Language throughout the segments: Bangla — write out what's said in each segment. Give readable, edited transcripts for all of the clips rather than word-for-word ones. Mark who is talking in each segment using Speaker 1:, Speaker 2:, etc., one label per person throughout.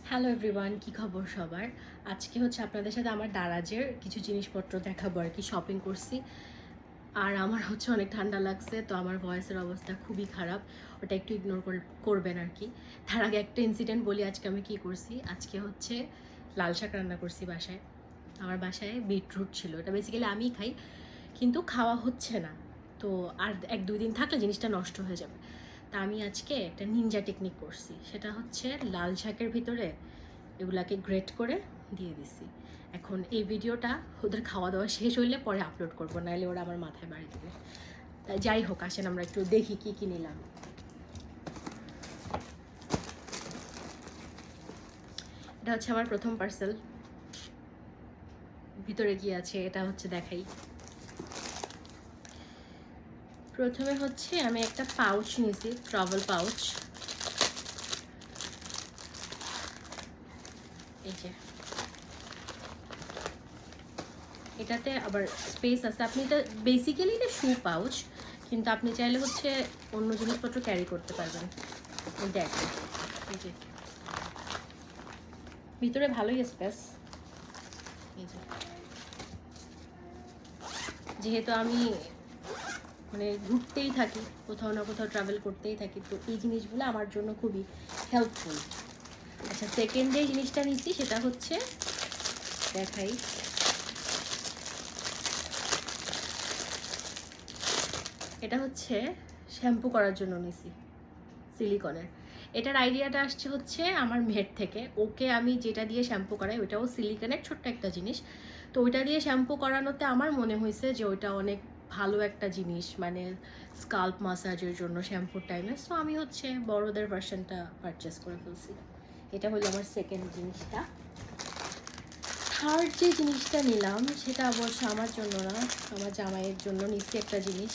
Speaker 1: হ্যালো এভরিওয়ান, কী খবর সবার? আজকে হচ্ছে আপনাদের সাথে আমার দারাজের কিছু জিনিসপত্র দেখাবো আর কি। শপিং করছি আর আমার হচ্ছে অনেক ঠান্ডা লাগছে, তো আমার ভয়েসের অবস্থা খুবই খারাপ, ওটা একটু ইগনোর করবেন আর কি। তার আগে একটা ইনসিডেন্ট বলি, আজকে আমি কী করছি। আজকে হচ্ছে লাল শাক রান্না করছি বাসায়। আমার বাসায় বিটরুট ছিল, এটা বেসিক্যালি আমিই খাই, কিন্তু খাওয়া হচ্ছে না। তো আর 1-2 দিন থাকলে জিনিসটা নষ্ট হয়ে যাবে। তা আমি আজকে একটা নিনজা টেকনিক করছি, সেটা হচ্ছে লাল শাকের ভিতরে এগুলাকে গ্রেট করে দিয়ে দিছি। এখন এই ভিডিওটা ওদের খাওয়া দাওয়া শেষ হইলে পরে আপলোড করবো, নাহলে ওরা আমার মাথায় বাড়ি দেবে। তাই যাই হোক, আসেন আমরা একটু দেখি কী কী নিলাম। এটা হচ্ছে আমার প্রথম পার্সেল। ভিতরে কি আছে এটা হচ্ছে দেখাই। প্রথমে হচ্ছে আমি একটা পাউচ নিয়েছি, ট্রাভেল পাউচ। এই যে এটাতে আবার স্পেস আছে। আপনি এটা বেসিক্যালি এটা শু পাউচ, কিন্তু আপনি চাইলে হচ্ছে অন্য জিনিসপত্র ক্যারি করতে পারবেন। দেখেন এই যে ভিতরে ভালোই স্পেস। এই যে যেহেতু আমি মানে ঘুরতেই থাকি, কোথাও না কোথাও ট্রাভেল করতেই থাকি, তো এই জিনিসগুলো আমার জন্য খুবই হেল্পফুল। আচ্ছা, সেকেন্ড যে জিনিসটা নিচ্ছি সেটা হচ্ছে দেখাই। এটা হচ্ছে শ্যাম্পু করার জন্য নিছি, সিলিকনের। এটার আইডিয়াটা আসছে হচ্ছে আমার মেয়ের থেকে। ওকে আমি যেটা দিয়ে শ্যাম্পু করাই ওইটাও সিলিকনের ছোট্ট একটা জিনিস। তো ওইটা দিয়ে শ্যাম্পু করানোতে আমার মনে হয়েছে যে ওইটা অনেক ভালো একটা জিনিস, মানে স্কাল্প মাসাজের জন্য শ্যাম্পুর টাইমে। সো আমি হচ্ছে বড়দের ভার্সনটা পারচেস করে ফেলছি। এটা হলো আমার সেকেন্ড জিনিসটা। থার্ড যে জিনিসটা নিলাম সেটা অবশ্য আমার জন্য না, আমার জামাইয়ের জন্য নিচ্ছি একটা জিনিস।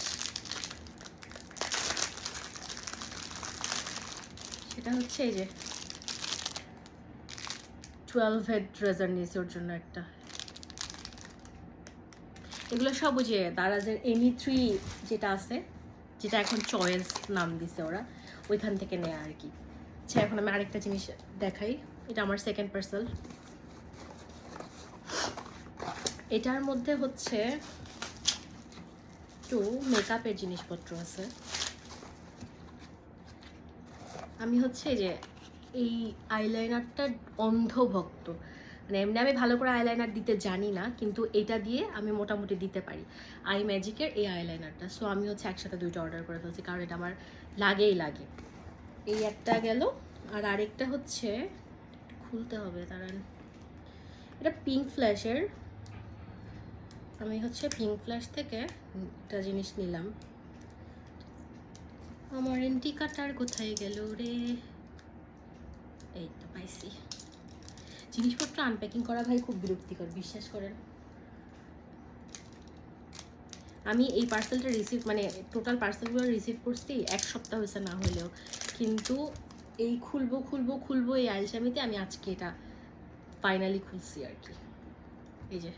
Speaker 1: সেটা হচ্ছে এই যে 12 হেড রেজার নিয়েছি ওর জন্য একটা। এগুলো সব ওই যে দারাজের এমি 3 যেটা আছে, যেটা এখন চয়েস নাম দিছে ওরা, ওইখান থেকে নেয়া আর কি। আচ্ছা, এখন আমি আরেকটা জিনিস দেখাই। এটা আমার সেকেন্ড পার্সেল। এটার মধ্যে হচ্ছে একটু মেকআপের জিনিসপত্র আছে। আমি হচ্ছে যে এই আইলাইনারটা অন্ধভক্ত, মানে এমনি আমি ভালো করে আইলাইনার দিতে জানি না, কিন্তু এটা দিয়ে আমি মোটামুটি দিতে পারি। আই ম্যাজিকের এই আইলাইনারটা। সো আমি হচ্ছে একসাথে দুইটা অর্ডার করে ফেলছি, কারণ এটা আমার লাগেই লাগে। এই একটা গেল, আর আরেকটা হচ্ছে খুলতে হবে, দাঁড়ান। এটা পিঙ্ক ফ্ল্যাশের। আমি হচ্ছে পিঙ্ক ফ্ল্যাশ থেকে একটা জিনিস নিলাম। আমার এন্টি কাটার কোথায় গেল রে? এই তো পাইছি। জিনিসপত্র আনপ্যাকিং করা ভাই খুব বিরক্তিকর, বিশ্বাস করেন। আমি এই পার্সেলটা রিসিভ, মানে টোটাল পার্সেলগুলো রিসিভ করছি 1 সপ্তাহ হয়েছে না হলেও, কিন্তু এই খুলবো এই আলসামিতে আমি আজকে এটা ফাইনালি খুলছি আর কি। এই যে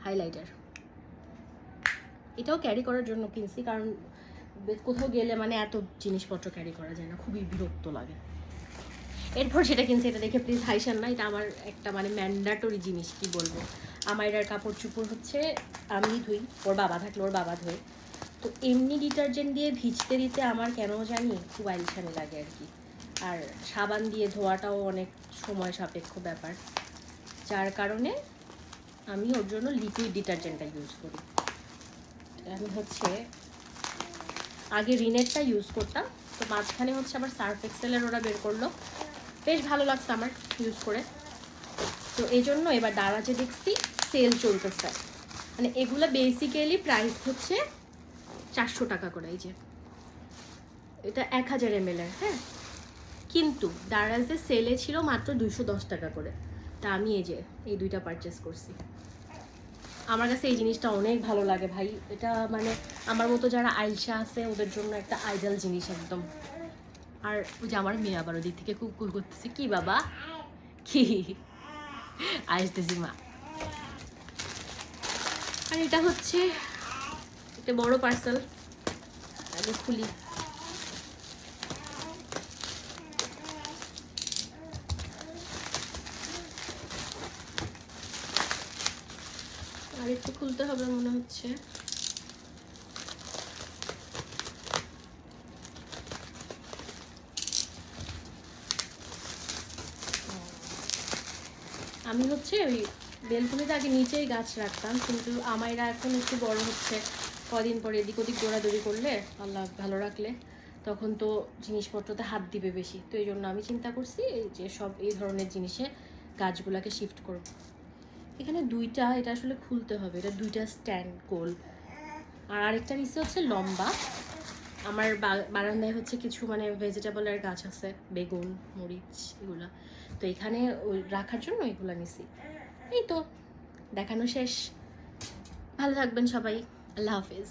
Speaker 1: হাইলাইটার, এটাও ক্যারি করার জন্য কিনছি, কারণ কোথাও গেলে মানে এত জিনিসপত্র ক্যারি করা যায় না, খুবই বিরক্ত লাগে। এরপর সেটা কিনছি, এটা দেখে প্লিজ হাইসান না, এটা আমার একটা মানে ম্যান্ডাটরি জিনিস, কি বলবো। আমার এটার কাপড় চুপড় হচ্ছে আমি ধুই, ওর বাবা থাকলে ওর বাবা ধোয়। তো এমনি ডিটারজেন্ট দিয়ে ভিজতে দিতে আমার কেন জানি খুব আইলসামি লাগে আর কি। আর সাবান দিয়ে ধোয়াটাও অনেক সময় সাপেক্ষ ব্যাপার, যার কারণে আমি ওর জন্য লিকুইড ডিটারজেন্টটা ইউজ করি। আমি হচ্ছে আগে রিনেটটা ইউজ করতাম, তো মাঝখানে হচ্ছে আবার সার্ফ এক্সেলের ওরা বের করলো, বেশ ভালো লাগছে আমার ইউজ করে। তো এই জন্য এবার দারাজে দেখছি সেল চলতেছে, মানে এগুলো বেসিক্যালি প্রাইস হচ্ছে 400 টাকা করে। এই যে এটা 1000 ml, হ্যাঁ, কিন্তু দারাজে সেলে ছিল মাত্র 210 টাকা করে। তা আমি এই যে এই দুইটা পারচেস করছি। আমার কাছে এই জিনিসটা অনেক ভালো লাগে ভাই। এটা মানে আমার মতো যারা আইলসা আছে ওদের জন্য একটা আইডল জিনিস একদম। আর ওই যে আমার মেয়ে আবার ওদিক থেকে কুকুর করতেছে, কি বাবা কি আসতেছি মা। আর এটা হচ্ছে একটা বড় পার্সেল, আগে খুলি। একটু খুলতে হবে মনে হচ্ছে। আমি হচ্ছে ওই বেলকুনিতে আগে নিচেই গাছ রাখতাম, কিন্তু আমাইরা এখন একটু বড় হচ্ছে, কদিন পরে এদিক ওদিক দৌড়াদৌড়ি করলে, আল্লাহ ভালো রাখলে, তখন তো জিনিসপত্রতে হাত দিবে বেশি। তো এই জন্য আমি চিন্তা করছি যে সব এই ধরনের জিনিসে গাছগুলোকে শিফট করব। এখানে দুইটা, এটা আসলে খুলতে হবে, এটা দুইটা স্ট্যান্ড গোল, আর আরেকটা নিচে হচ্ছে লম্বা। আমার বারান্দায় হচ্ছে কিছু মানে ভেজিটেবলের গাছ আছে, বেগুন, মরিচ, এগুলা, তো এখানে ওই রাখার জন্য এগুলা নিছি। এই তো দেখানো শেষ। ভালো থাকবেন সবাই, আল্লাহ হাফিজ।